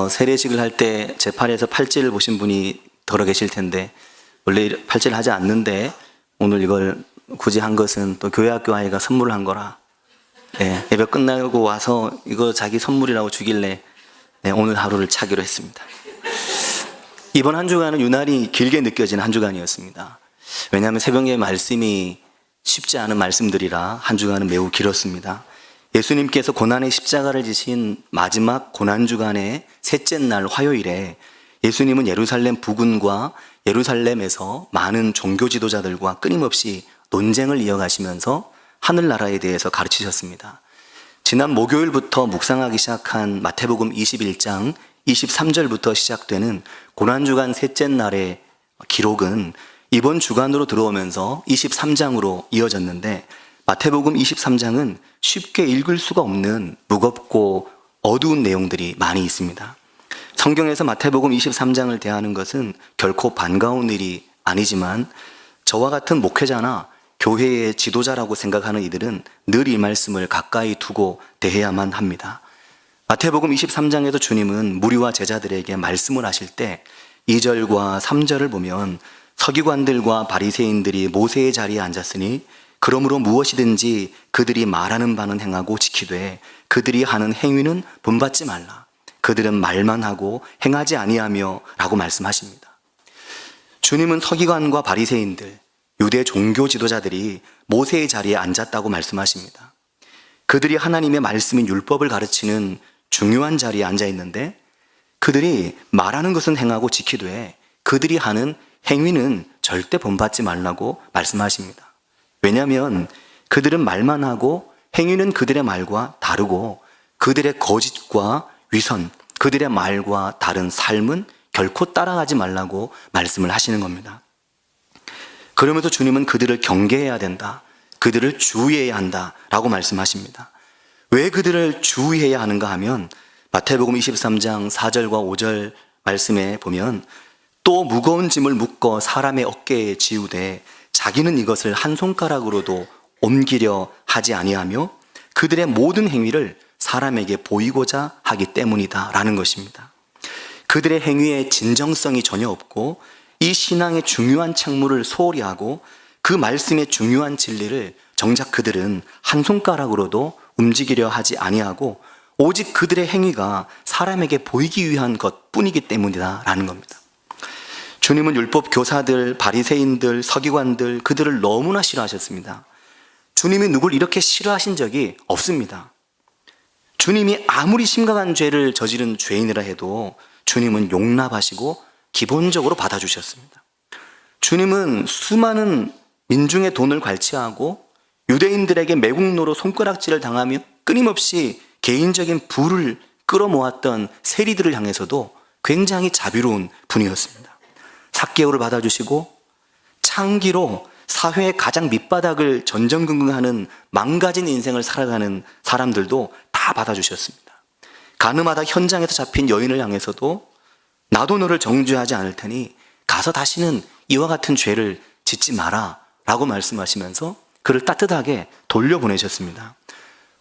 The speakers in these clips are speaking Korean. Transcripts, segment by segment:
세례식을 할 때 제 팔에서 팔찌를 보신 분이 덜어 계실 텐데, 원래 팔찌를 하지 않는데 오늘 이걸 굳이 한 것은 또 교회학교 아이가 선물을 한 거라. 네, 예배 끝나고 와서 이거 자기 선물이라고 주길래 오늘 하루를 차기로 했습니다. 이번 한 주간은 유난히 길게 느껴지는 한 주간이었습니다. 왜냐하면 새벽에 말씀이 쉽지 않은 말씀들이라 한 주간은 매우 길었습니다. 예수님께서 고난의 십자가를 지신 마지막 고난주간의 셋째 날 화요일에 예수님은 예루살렘 부근과 예루살렘에서 많은 종교 지도자들과 끊임없이 논쟁을 이어가시면서 하늘나라에 대해서 가르치셨습니다. 지난 목요일부터 묵상하기 시작한 마태복음 21장 23절부터 시작되는 고난주간 셋째 날의 기록은 이번 주간으로 들어오면서 23장으로 이어졌는데, 마태복음 23장은 쉽게 읽을 수가 없는 무겁고 어두운 내용들이 많이 있습니다. 성경에서 마태복음 23장을 대하는 것은 결코 반가운 일이 아니지만, 저와 같은 목회자나 교회의 지도자라고 생각하는 이들은 늘 이 말씀을 가까이 두고 대해야만 합니다. 마태복음 23장에서 주님은 무리와 제자들에게 말씀을 하실 때 2절과 3절을 보면 서기관들과 바리새인들이 모세의 자리에 앉았으니 그러므로 무엇이든지 그들이 말하는 바는 행하고 지키되 그들이 하는 행위는 본받지 말라. 그들은 말만 하고 행하지 아니하며 라고 말씀하십니다. 주님은 서기관과 바리새인들, 유대 종교 지도자들이 모세의 자리에 앉았다고 말씀하십니다. 그들이 하나님의 말씀인 율법을 가르치는 중요한 자리에 앉아 있는데, 그들이 말하는 것은 행하고 지키되 그들이 하는 행위는 절대 본받지 말라고 말씀하십니다. 왜냐하면 그들은 말만 하고 행위는 그들의 말과 다르고, 그들의 거짓과 위선, 그들의 말과 다른 삶은 결코 따라가지 말라고 말씀을 하시는 겁니다. 그러면서 주님은 그들을 경계해야 된다, 그들을 주의해야 한다라고 말씀하십니다. 왜 그들을 주의해야 하는가 하면 마태복음 23장 4절과 5절 말씀에 보면, 또 무거운 짐을 묶어 사람의 어깨에 지우되 자기는 이것을 한 손가락으로도 옮기려 하지 아니하며 그들의 모든 행위를 사람에게 보이고자 하기 때문이다 라는 것입니다. 그들의 행위에 진정성이 전혀 없고 이 신앙의 중요한 책무를 소홀히 하고 그 말씀의 중요한 진리를 정작 그들은 한 손가락으로도 움직이려 하지 아니하고 오직 그들의 행위가 사람에게 보이기 위한 것뿐이기 때문이다 라는 겁니다. 주님은 율법 교사들, 바리새인들, 서기관들, 그들을 너무나 싫어하셨습니다. 주님이 누굴 이렇게 싫어하신 적이 없습니다. 주님이 아무리 심각한 죄를 저지른 죄인이라 해도 주님은 용납하시고 기본적으로 받아주셨습니다. 주님은 수많은 민중의 돈을 괄치하고 유대인들에게 매국노로 손가락질을 당하며 끊임없이 개인적인 부를 끌어모았던 세리들을 향해서도 굉장히 자비로운 분이었습니다. 삭개오를 받아주시고 창기로 사회의 가장 밑바닥을 전전긍긍하는 망가진 인생을 살아가는 사람들도 다 받아주셨습니다. 가늠하다 현장에서 잡힌 여인을 향해서도 나도 너를 정죄하지 않을 테니 가서 다시는 이와 같은 죄를 짓지 마라 라고 말씀하시면서 그를 따뜻하게 돌려보내셨습니다.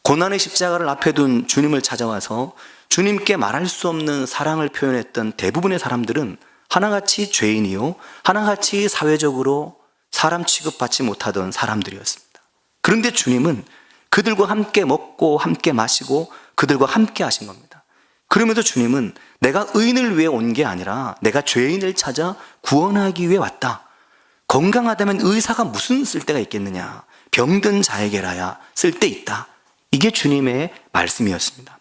고난의 십자가를 앞에 둔 주님을 찾아와서 주님께 말할 수 없는 사랑을 표현했던 대부분의 사람들은 하나같이 죄인이요, 하나같이 사회적으로 사람 취급받지 못하던 사람들이었습니다. 그런데 주님은 그들과 함께 먹고 함께 마시고 그들과 함께 하신 겁니다. 그러면서 주님은 내가 의인을 위해 온 게 아니라 내가 죄인을 찾아 구원하기 위해 왔다. 건강하다면 의사가 무슨 쓸데가 있겠느냐. 병든 자에게라야 쓸데 있다. 이게 주님의 말씀이었습니다.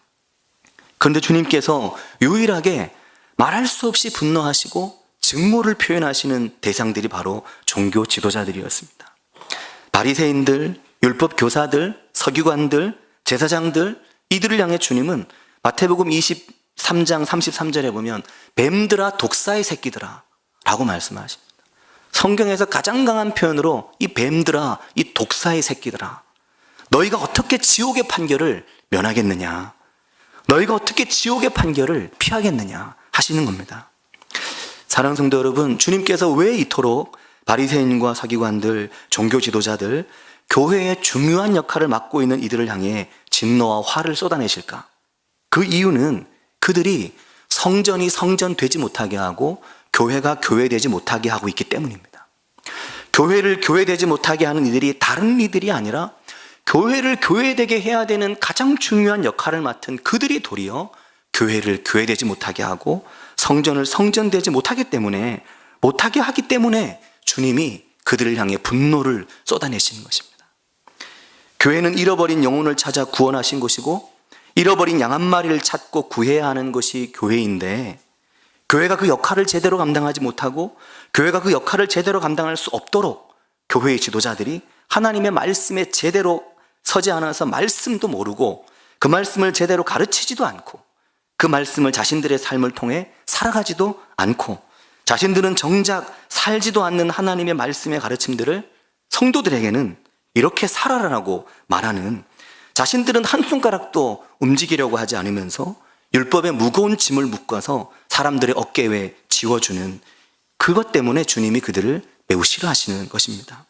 그런데 주님께서 유일하게 말할 수 없이 분노하시고 증오를 표현하시는 대상들이 바로 종교 지도자들이었습니다. 바리새인들, 율법 교사들, 서기관들, 제사장들, 이들을 향해 주님은 마태복음 23장 33절에 보면 뱀들아 독사의 새끼들아 라고 말씀하십니다. 성경에서 가장 강한 표현으로 이 뱀들아, 이 독사의 새끼들아, 너희가 어떻게 지옥의 판결을 면하겠느냐, 너희가 어떻게 지옥의 판결을 피하겠느냐 하시는 겁니다. 사랑하는 성도 여러분, 주님께서 왜 이토록 바리새인과 서기관들, 종교 지도자들, 교회의 중요한 역할을 맡고 있는 이들을 향해 진노와 화를 쏟아내실까? 그 이유는 그들이 성전이 성전되지 못하게 하고 교회가 교회되지 못하게 하고 있기 때문입니다. 교회를 교회되지 못하게 하는 이들이 다른 이들이 아니라 교회를 교회되게 해야 되는 가장 중요한 역할을 맡은 그들이 도리어 교회를 교회되지 못하게 하고 성전을 성전되지 못하기 때문에 하기 때문에 주님이 그들을 향해 분노를 쏟아내시는 것입니다. 교회는 잃어버린 영혼을 찾아 구원하신 곳이고 잃어버린 양 한 마리를 찾고 구해야 하는 것이 교회인데 교회가 그 역할을 제대로 감당하지 못하고 교회가 그 역할을 제대로 감당할 수 없도록 교회의 지도자들이 하나님의 말씀에 제대로 서지 않아서 말씀도 모르고 그 말씀을 제대로 가르치지도 않고 그 말씀을 자신들의 삶을 통해 살아가지도 않고 자신들은 정작 살지도 않는 하나님의 말씀의 가르침들을 성도들에게는 이렇게 살아라라고 말하는, 자신들은 한순가락도 움직이려고 하지 않으면서 율법의 무거운 짐을 묶어서 사람들의 어깨 위에 지워주는 그것 때문에 주님이 그들을 매우 싫어하시는 것입니다.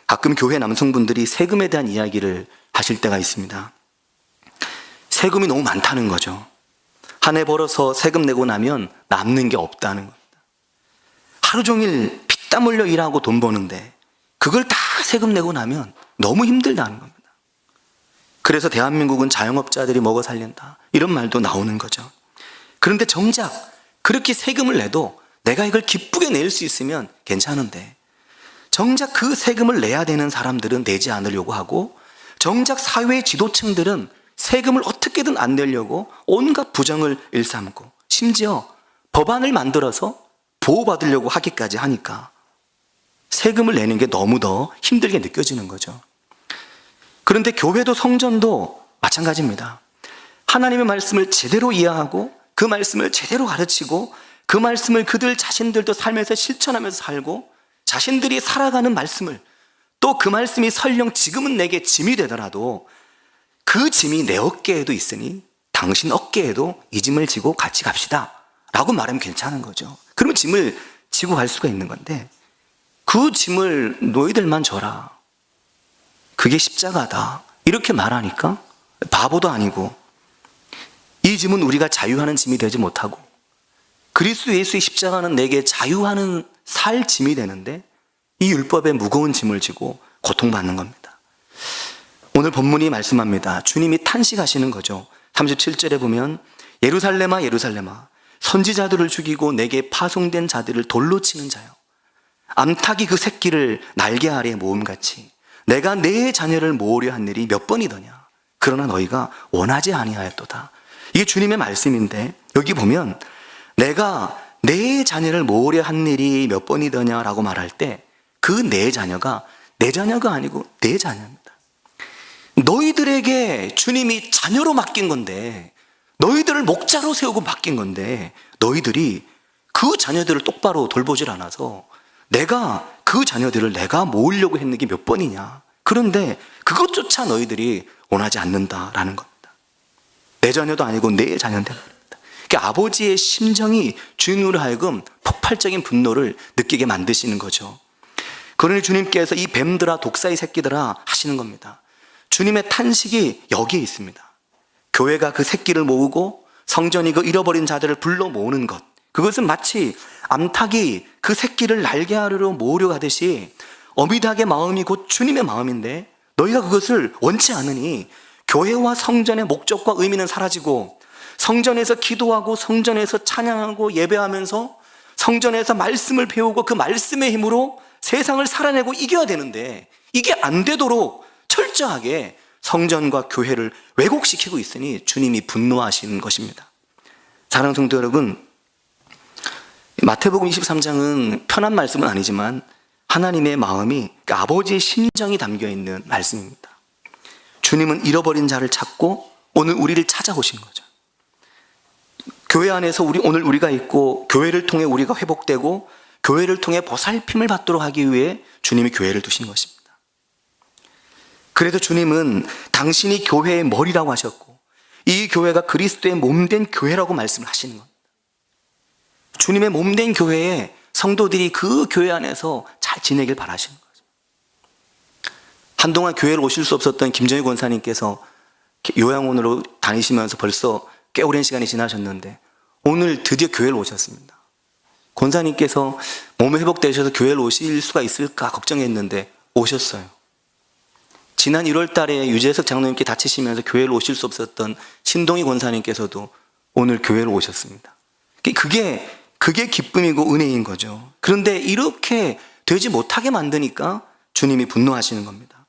가끔 교회 남성분들이 세금에 대한 이야기를 하실 때가 있습니다. 세금이 너무 많다는 거죠. 한 해 벌어서 세금 내고 나면 남는 게 없다는 겁니다. 하루 종일 피땀 흘려 일하고 돈 버는데 그걸 다 세금 내고 나면 너무 힘들다는 겁니다. 그래서 대한민국은 자영업자들이 먹어 살린다, 이런 말도 나오는 거죠. 그런데 정작 그렇게 세금을 내도 내가 이걸 기쁘게 낼 수 있으면 괜찮은데 정작 그 세금을 내야 되는 사람들은 내지 않으려고 하고 정작 사회의 지도층들은 세금을 어떻게든 안 내려고 온갖 부정을 일삼고 심지어 법안을 만들어서 보호받으려고 하기까지 하니까 세금을 내는 게 너무 더 힘들게 느껴지는 거죠. 그런데 교회도 성전도 마찬가지입니다. 하나님의 말씀을 제대로 이해하고 그 말씀을 제대로 가르치고 그 말씀을 그들 자신들도 삶에서 실천하면서 살고 자신들이 살아가는 말씀을, 또 그 말씀이 설령 지금은 내게 짐이 되더라도 그 짐이 내 어깨에도 있으니 당신 어깨에도 이 짐을 지고 같이 갑시다 라고 말하면 괜찮은 거죠. 그러면 짐을 지고 갈 수가 있는 건데 그 짐을 너희들만 져라, 그게 십자가다, 이렇게 말하니까 바보도 아니고 이 짐은 우리가 자유하는 짐이 되지 못하고 그리스도 예수의 십자가는 내게 자유하는 살 짐이 되는데 이 율법의 무거운 짐을 지고 고통받는 겁니다. 오늘 본문이 말씀합니다. 주님이 탄식하시는 거죠. 37절에 보면 예루살렘아 예루살렘아 선지자들을 죽이고 내게 파송된 자들을 돌로 치는 자요, 암탉이 그 새끼를 날개 아래에 모음같이 내가 내 자녀를 모으려 한 일이 몇 번이더냐, 그러나 너희가 원하지 아니하였도다. 이게 주님의 말씀인데 여기 보면 내가 내 자녀를 모으려 한 일이 몇 번이더냐라고 말할 때 그 내 자녀가 내 자녀가 아니고 내 자녀입니다. 너희들에게 주님이 자녀로 맡긴 건데, 너희들을 목자로 세우고 맡긴 건데 너희들이 그 자녀들을 똑바로 돌보질 않아서 내가 그 자녀들을 내가 모으려고 했는 게 몇 번이냐, 그런데 그것조차 너희들이 원하지 않는다라는 겁니다. 내 자녀도 아니고 내 자녀인데 말입니다. 그러니까 아버지의 심정이 주님으로 하여금 폭발적인 분노를 느끼게 만드시는 거죠. 그러니 주님께서 이 뱀들아 독사의 새끼들아 하시는 겁니다. 주님의 탄식이 여기에 있습니다. 교회가 그 새끼를 모으고 성전이 그 잃어버린 자들을 불러 모으는 것, 그것은 마치 암탉이 그 새끼를 날개 아래로 모으려 하듯이 어미닭의 마음이 곧 주님의 마음인데 너희가 그것을 원치 않으니 교회와 성전의 목적과 의미는 사라지고 성전에서 기도하고 성전에서 찬양하고 예배하면서 성전에서 말씀을 배우고 그 말씀의 힘으로 세상을 살아내고 이겨야 되는데 이게 안 되도록 철저하게 성전과 교회를 왜곡시키고 있으니 주님이 분노하시는 것입니다. 사랑하는 성도 여러분, 마태복음 23장은 편한 말씀은 아니지만 하나님의 마음이, 그러니까 아버지의 심정이 담겨있는 말씀입니다. 주님은 잃어버린 자를 찾고 오늘 우리를 찾아오신 거죠. 교회 안에서 오늘 우리가 있고 교회를 통해 우리가 회복되고 교회를 통해 보살핌을 받도록 하기 위해 주님이 교회를 두신 것입니다. 그래도 주님은 당신이 교회의 머리라고 하셨고 이 교회가 그리스도의 몸된 교회라고 말씀을 하시는 겁니다. 주님의 몸된 교회에 성도들이 그 교회 안에서 잘 지내길 바라시는 거죠. 한동안 교회를 오실 수 없었던 김정희 권사님께서 요양원으로 다니시면서 벌써 꽤 오랜 시간이 지나셨는데 오늘 드디어 교회를 오셨습니다. 권사님께서 몸이 회복되셔서 교회를 오실 수가 있을까 걱정했는데 오셨어요. 지난 1월 달에 유재석 장로님께 다치시면서 교회를 오실 수 없었던 신동희 권사님께서도 오늘 교회를 오셨습니다. 그게 기쁨이고 은혜인 거죠. 그런데 이렇게 되지 못하게 만드니까 주님이 분노하시는 겁니다.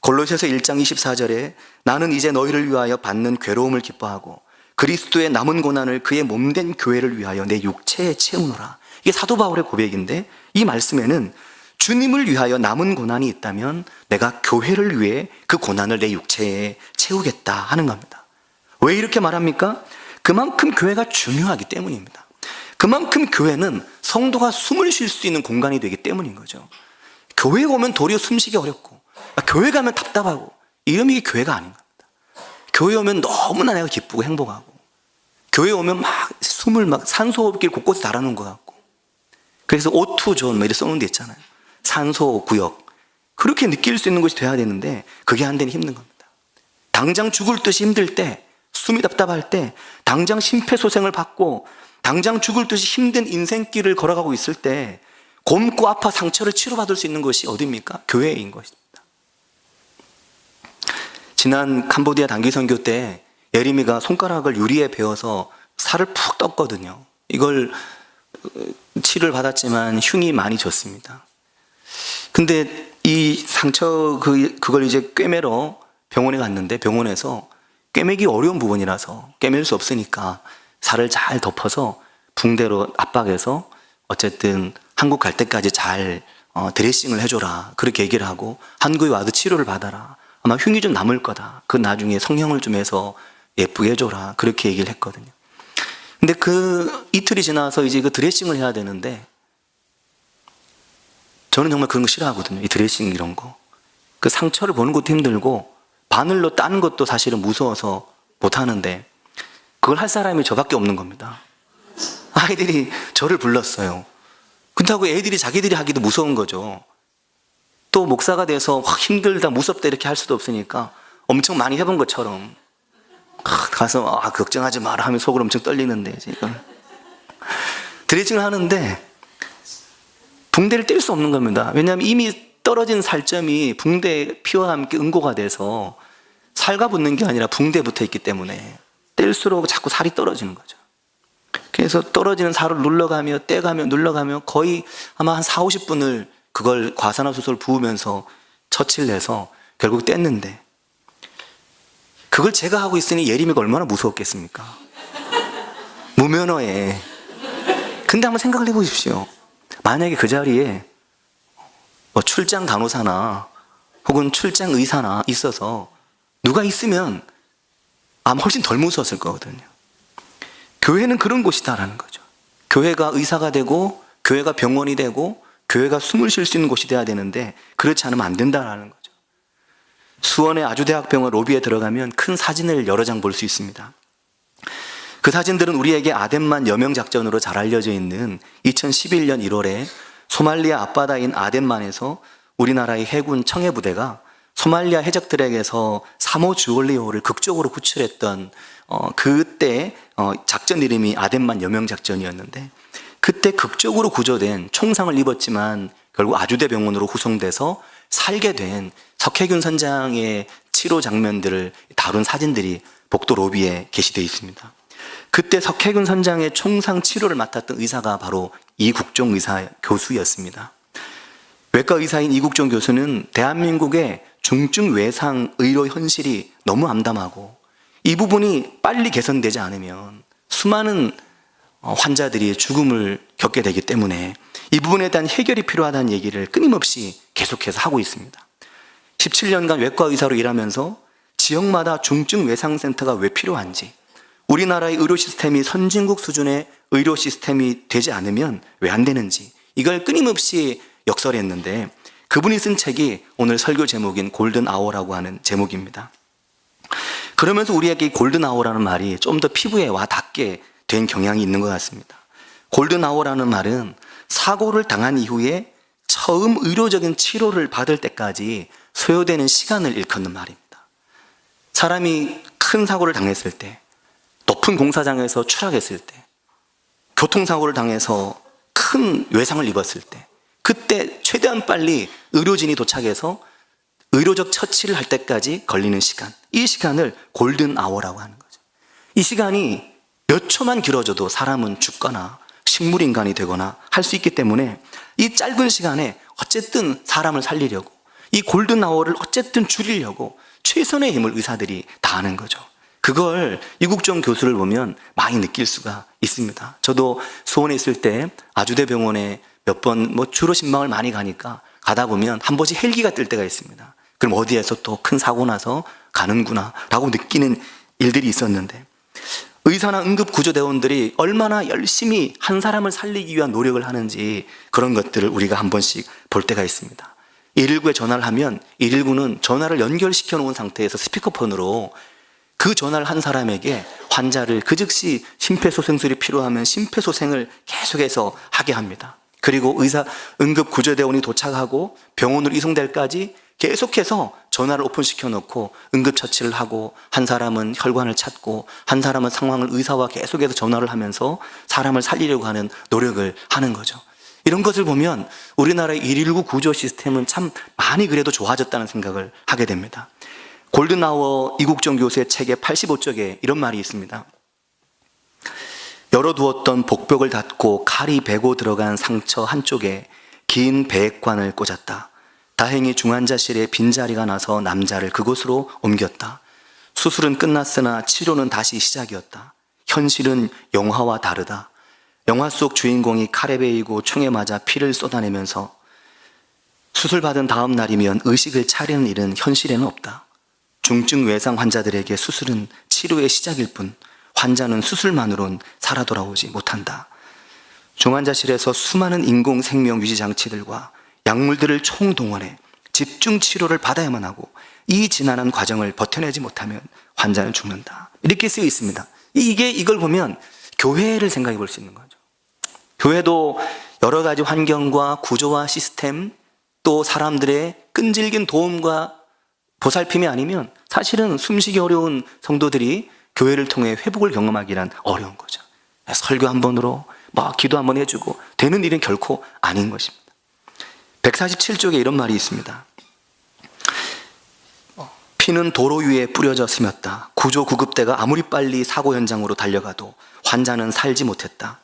골로새서 1장 24절에 나는 이제 너희를 위하여 받는 괴로움을 기뻐하고 그리스도의 남은 고난을 그의 몸된 교회를 위하여 내 육체에 채우노라. 이게 사도 바울의 고백인데 이 말씀에는 주님을 위하여 남은 고난이 있다면 내가 교회를 위해 그 고난을 내 육체에 채우겠다 하는 겁니다. 왜 이렇게 말합니까? 그만큼 교회가 중요하기 때문입니다. 그만큼 교회는 성도가 숨을 쉴 수 있는 공간이 되기 때문인 거죠. 교회 오면 도리어 숨쉬기 어렵고 교회 가면 답답하고 이러면 이게 교회가 아닌 겁니다. 교회 오면 너무나 내가 기쁘고 행복하고 교회 오면 막 숨을 막 산소호흡기를 곳곳에 달아놓은 것 같고 그래서 O2 존 이렇게 써놓은 데 있잖아요. 산소 구역 그렇게 느낄 수 있는 것이 돼야 되는데 그게 안 되니 힘든 겁니다. 당장 죽을 듯이 힘들 때 숨이 답답할 때 당장 심폐소생을 받고 당장 죽을 듯이 힘든 인생길을 걸어가고 있을 때 곪고 아파 상처를 치료받을 수 있는 것이 어디입니까? 교회인 것입니다. 지난 캄보디아 단기 선교 때 예림이가 손가락을 유리에 베어서 살을 푹 떴거든요. 이걸 치료를 받았지만 흉이 많이 졌습니다. 근데 이 상처 그걸 이제 꿰매러 병원에 갔는데 병원에서 꿰매기 어려운 부분이라서 꿰맬 수 없으니까 살을 잘 덮어서 붕대로 압박해서 어쨌든 한국 갈 때까지 잘 드레싱을 해줘라 그렇게 얘기를 하고 한국에 와도 치료를 받아라 아마 흉이 좀 남을 거다 그 나중에 성형을 좀 해서 예쁘게 해줘라 그렇게 얘기를 했거든요. 근데 그 이틀이 지나서 이제 그 드레싱을 해야 되는데 저는 정말 그런 거 싫어하거든요. 이 드레싱 이런 거. 그 상처를 보는 것도 힘들고 바늘로 따는 것도 사실은 무서워서 못 하는데 그걸 할 사람이 저밖에 없는 겁니다. 아이들이 저를 불렀어요. 그렇다고 애들이 자기들이 하기도 무서운 거죠. 또 목사가 돼서 확 힘들다 무섭다 이렇게 할 수도 없으니까 엄청 많이 해본 것처럼 가서 걱정하지 마라 하면 속으로 엄청 떨리는데 지금 드레싱을 하는데 붕대를 뗄 수 없는 겁니다. 왜냐하면 이미 떨어진 살점이 붕대 피와 함께 응고가 돼서 살가 붙는 게 아니라 붕대에 붙어 있기 때문에 뗄수록 자꾸 살이 떨어지는 거죠. 그래서 떨어지는 살을 눌러가며 떼가며 눌러가며 거의 아마 한 4, 50분을 그걸 과산화수소를 부으면서 처치를 해서 결국 뗐는데 그걸 제가 하고 있으니 예림이가 얼마나 무서웠겠습니까? 무면허에. 근데 한번 생각을 해보십시오. 만약에 그 자리에 뭐 출장 간호사나 혹은 출장 의사나 있어서 누가 있으면 아마 훨씬 덜 무서웠을 거거든요. 교회는 그런 곳이다라는 거죠. 교회가 의사가 되고 교회가 병원이 되고 교회가 숨을 쉴 수 있는 곳이 돼야 되는데 그렇지 않으면 안 된다라는 거죠. 수원의 아주대학병원 로비에 들어가면 큰 사진을 여러 장 볼 수 있습니다. 그 사진들은 우리에게 아덴만 여명작전으로 잘 알려져 있는 2011년 1월에 소말리아 앞바다인 아덴만에서 우리나라의 해군 청해부대가 소말리아 해적들에게서 사모 주올리호를 극적으로 구출했던 그때 작전 이름이 아덴만 여명작전이었는데 그때 극적으로 구조된 총상을 입었지만 결국 아주대병원으로 후송돼서 살게 된 석혜균 선장의 치료 장면들을 다룬 사진들이 복도 로비에 게시되어 있습니다. 그때 석혜균 선장의 총상 치료를 맡았던 의사가 바로 이국종 의사 교수였습니다. 외과 의사인 이국종 교수는 대한민국의 중증 외상 의료 현실이 너무 암담하고 이 부분이 빨리 개선되지 않으면 수많은 환자들이 죽음을 겪게 되기 때문에 이 부분에 대한 해결이 필요하다는 얘기를 끊임없이 계속해서 하고 있습니다. 17년간 외과 의사로 일하면서 지역마다 중증 외상센터가 왜 필요한지, 우리나라의 의료 시스템이 선진국 수준의 의료 시스템이 되지 않으면 왜 안 되는지 이걸 끊임없이 역설했는데 그분이 쓴 책이 오늘 설교 제목인 골든 아워라고 하는 제목입니다. 그러면서 우리에게 골든 아워라는 말이 좀 더 피부에 와 닿게 된 경향이 있는 것 같습니다. 골든 아워라는 말은 사고를 당한 이후에 처음 의료적인 치료를 받을 때까지 소요되는 시간을 일컫는 말입니다. 사람이 큰 사고를 당했을 때, 높은 공사장에서 추락했을 때, 교통사고를 당해서 큰 외상을 입었을 때, 그때 최대한 빨리 의료진이 도착해서 의료적 처치를 할 때까지 걸리는 시간, 이 시간을 골든 아워라고 하는 거죠. 이 시간이 몇 초만 길어져도 사람은 죽거나 식물인간이 되거나 할 수 있기 때문에 이 짧은 시간에 어쨌든 사람을 살리려고, 이 골든 아워를 어쨌든 줄이려고 최선의 힘을 의사들이 다하는 거죠. 그걸 이국종 교수를 보면 많이 느낄 수가 있습니다. 저도 수원에 있을 때 아주대병원에 몇 번 주로 신방을 많이 가니까 가다 보면 한 번씩 헬기가 뜰 때가 있습니다. 그럼 어디에서 또 큰 사고 나서 가는구나 라고 느끼는 일들이 있었는데, 의사나 응급구조대원들이 얼마나 열심히 한 사람을 살리기 위한 노력을 하는지 그런 것들을 우리가 한 번씩 볼 때가 있습니다. 119에 전화를 하면 119는 전화를 연결시켜 놓은 상태에서 스피커폰으로 그 전화를 한 사람에게 환자를 그 즉시 심폐소생술이 필요하면 심폐소생을 계속해서 하게 합니다. 그리고 의사, 응급구조대원이 도착하고 병원으로 이송될까지 계속해서 전화를 오픈시켜 놓고 응급처치를 하고, 한 사람은 혈관을 찾고 한 사람은 상황을 의사와 계속해서 전화를 하면서 사람을 살리려고 하는 노력을 하는 거죠. 이런 것을 보면 우리나라의 119 구조 시스템은 참 많이 그래도 좋아졌다는 생각을 하게 됩니다. 골든아워 이국종 교수의 책의 85쪽에 이런 말이 있습니다. 열어두었던 복벽을 닫고 칼이 베고 들어간 상처 한쪽에 긴 배액관을 꽂았다. 다행히 중환자실에 빈자리가 나서 남자를 그곳으로 옮겼다. 수술은 끝났으나 치료는 다시 시작이었다. 현실은 영화와 다르다. 영화 속 주인공이 칼에 베이고 총에 맞아 피를 쏟아내면서 수술받은 다음 날이면 의식을 차리는 일은 현실에는 없다. 중증 외상 환자들에게 수술은 치료의 시작일 뿐 환자는 수술만으론 살아 돌아오지 못한다. 중환자실에서 수많은 인공 생명 유지 장치들과 약물들을 총동원해 집중 치료를 받아야만 하고 이 지난한 과정을 버텨내지 못하면 환자는 죽는다. 이렇게 쓰여 있습니다. 이걸 보면 교회를 생각해 볼 수 있는 거죠. 교회도 여러 가지 환경과 구조와 시스템, 또 사람들의 끈질긴 도움과 보살핌이 아니면 사실은 숨쉬기 어려운 성도들이 교회를 통해 회복을 경험하기란 어려운 거죠. 설교 한 번으로 기도 한 번 해주고 되는 일은 결코 아닌 것입니다. 147쪽에 이런 말이 있습니다. 피는 도로 위에 뿌려져 스몄다. 구조 구급대가 아무리 빨리 사고 현장으로 달려가도 환자는 살지 못했다.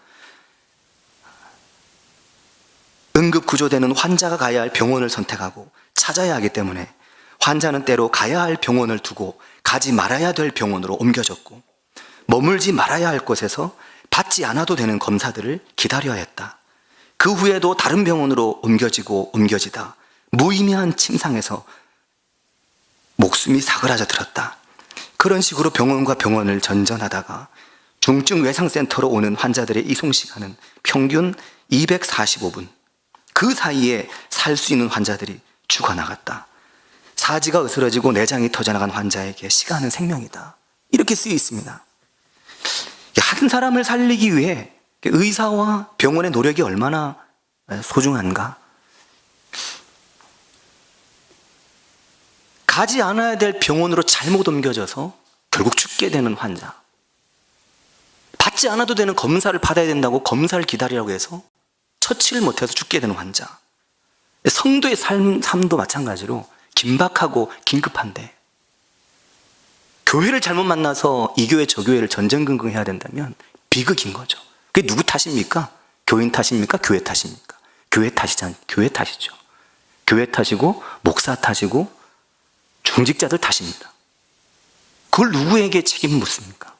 응급구조대는 환자가 가야 할 병원을 선택하고 찾아야 하기 때문에 환자는 때로 가야 할 병원을 두고 가지 말아야 될 병원으로 옮겨졌고, 머물지 말아야 할 곳에서 받지 않아도 되는 검사들을 기다려야 했다. 그 후에도 다른 병원으로 옮겨지다 무의미한 침상에서 목숨이 사그라져 들었다. 그런 식으로 병원과 병원을 전전하다가 중증 외상센터로 오는 환자들의 이송 시간은 평균 245분. 그 사이에 살 수 있는 환자들이 죽어나갔다. 사지가 으스러지고 내장이 터져나간 환자에게 시간은 생명이다. 이렇게 쓰여 있습니다. 한 사람을 살리기 위해 의사와 병원의 노력이 얼마나 소중한가? 가지 않아야 될 병원으로 잘못 옮겨져서 결국 죽게 되는 환자, 받지 않아도 되는 검사를 받아야 된다고 검사를 기다리라고 해서 처치를 못해서 죽게 되는 환자, 성도의 삶도 마찬가지로 긴박하고 긴급한데, 교회를 잘못 만나서 이 교회 저 교회를 전전긍긍해야 된다면 비극인 거죠. 그게 누구 탓입니까? 교인 탓입니까? 교회 탓입니까? 교회 탓이죠. 교회 탓이고 목사 탓이고 중직자들 탓입니다. 그걸 누구에게 책임을 묻습니까?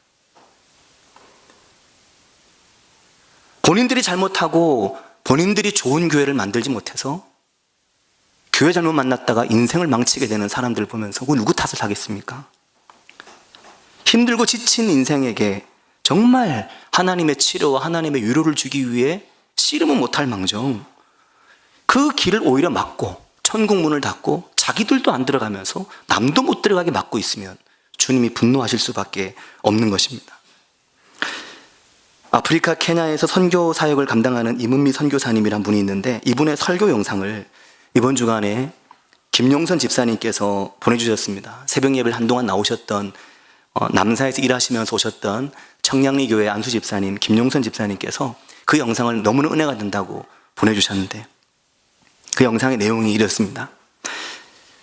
본인들이 잘못하고 본인들이 좋은 교회를 만들지 못해서 교회 잘못 만났다가 인생을 망치게 되는 사람들을 보면서 그 누구 탓을 하겠습니까? 힘들고 지친 인생에게 정말 하나님의 치료와 하나님의 위로를 주기 위해 씨름은 못할 망정 그 길을 오히려 막고 천국 문을 닫고 자기들도 안 들어가면서 남도 못 들어가게 막고 있으면 주님이 분노하실 수밖에 없는 것입니다. 아프리카 케냐에서 선교 사역을 감당하는 이문미 선교사님이란 분이 있는데, 이분의 설교 영상을 이번 주간에 김용선 집사님께서 보내주셨습니다. 새벽 예배를 한동안 나오셨던 남사에서 일하시면서 오셨던 청량리 교회 안수 집사님, 김용선 집사님께서 그 영상을 너무나 은혜가 된다고 보내주셨는데, 그 영상의 내용이 이렇습니다.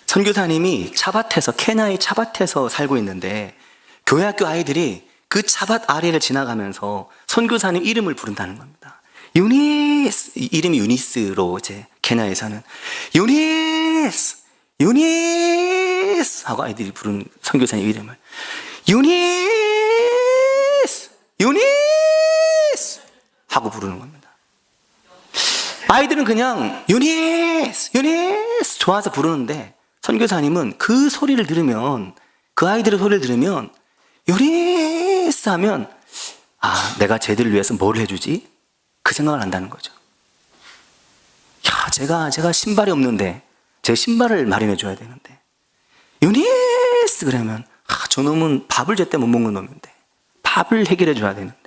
선교사님이 차밭에서, 케냐의 차밭에서 살고 있는데 교회학교 아이들이 그 차밭 아래를 지나가면서 선교사님 이름을 부른다는 겁니다. 유니스, 이름이 유니스로 이제 케냐에서는 유니스, 유니스 하고 아이들이 부른 선교사님 이름을 유니스, 유니스 하고 부르는 겁니다. 아이들은 그냥 유니스, 유니스 좋아서 부르는데 선교사님은 그 소리를 들으면, 그 아이들의 소리를 들으면 유니스 하면 내가 쟤들을 위해서 뭘 해주지? 그 생각을 한다는 거죠. 야, 제가 신발이 없는데 제 신발을 마련해 줘야 되는데 유니스 그러면 저놈은 밥을 제때 못 먹는 놈인데 밥을 해결해 줘야 되는데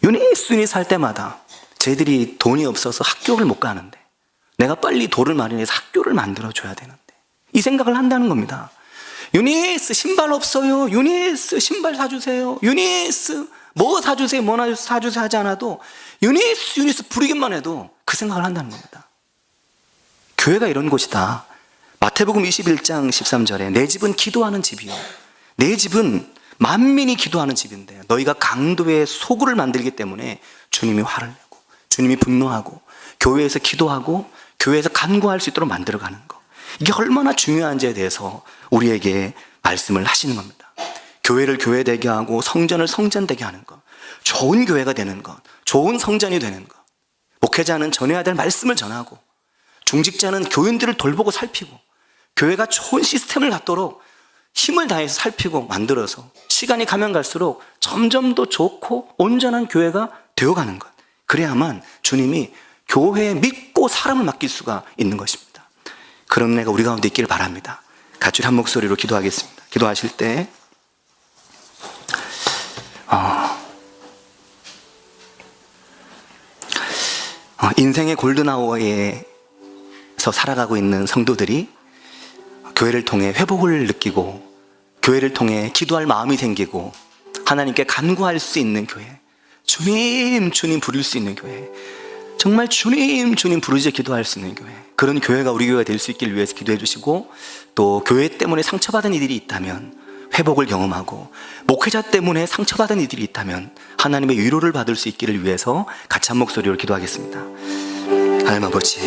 유니스 할 때마다 쟤들이 돈이 없어서 학교를 못 가는데 내가 빨리 돈을 마련해서 학교를 만들어 줘야 되는데 이 생각을 한다는 겁니다. 유니스 신발 없어요. 유니스 신발 사주세요. 유니스 뭐 사주세요. 뭐 사주세요 하지 않아도 유니스 부르기만 해도 그 생각을 한다는 겁니다. 교회가 이런 곳이다. 마태복음 21장 13절에 내 집은 기도하는 집이요, 내 집은 만민이 기도하는 집인데 너희가 강도의 소굴을 만들기 때문에 주님이 화를 내고 주님이 분노하고 교회에서 기도하고 교회에서 간구할 수 있도록 만들어가는 것, 이게 얼마나 중요한지에 대해서 우리에게 말씀을 하시는 겁니다. 교회를 교회되게 하고 성전을 성전되게 하는 것, 좋은 교회가 되는 것, 좋은 성전이 되는 것, 목회자는 전해야 될 말씀을 전하고 중직자는 교인들을 돌보고 살피고 교회가 좋은 시스템을 갖도록 힘을 다해서 살피고 만들어서 시간이 가면 갈수록 점점 더 좋고 온전한 교회가 되어가는 것, 그래야만 주님이 교회에 믿고 사람을 맡길 수가 있는 것입니다. 그런 은혜가 우리 가운데 있기를 바랍니다. 같이 한 목소리로 기도하겠습니다. 기도하실 때 인생의 골든아워에서 살아가고 있는 성도들이 교회를 통해 회복을 느끼고 교회를 통해 기도할 마음이 생기고 하나님께 간구할 수 있는 교회, 주님 부를 수 있는 교회, 정말 주님 부르짖어 기도할 수 있는 교회, 그런 교회가 우리 교회가 될 수 있기를 위해서 기도해 주시고, 또 교회 때문에 상처받은 이들이 있다면 회복을 경험하고 목회자 때문에 상처받은 이들이 있다면 하나님의 위로를 받을 수 있기를 위해서 같이 한 목소리로 기도하겠습니다. 하나님 아버지,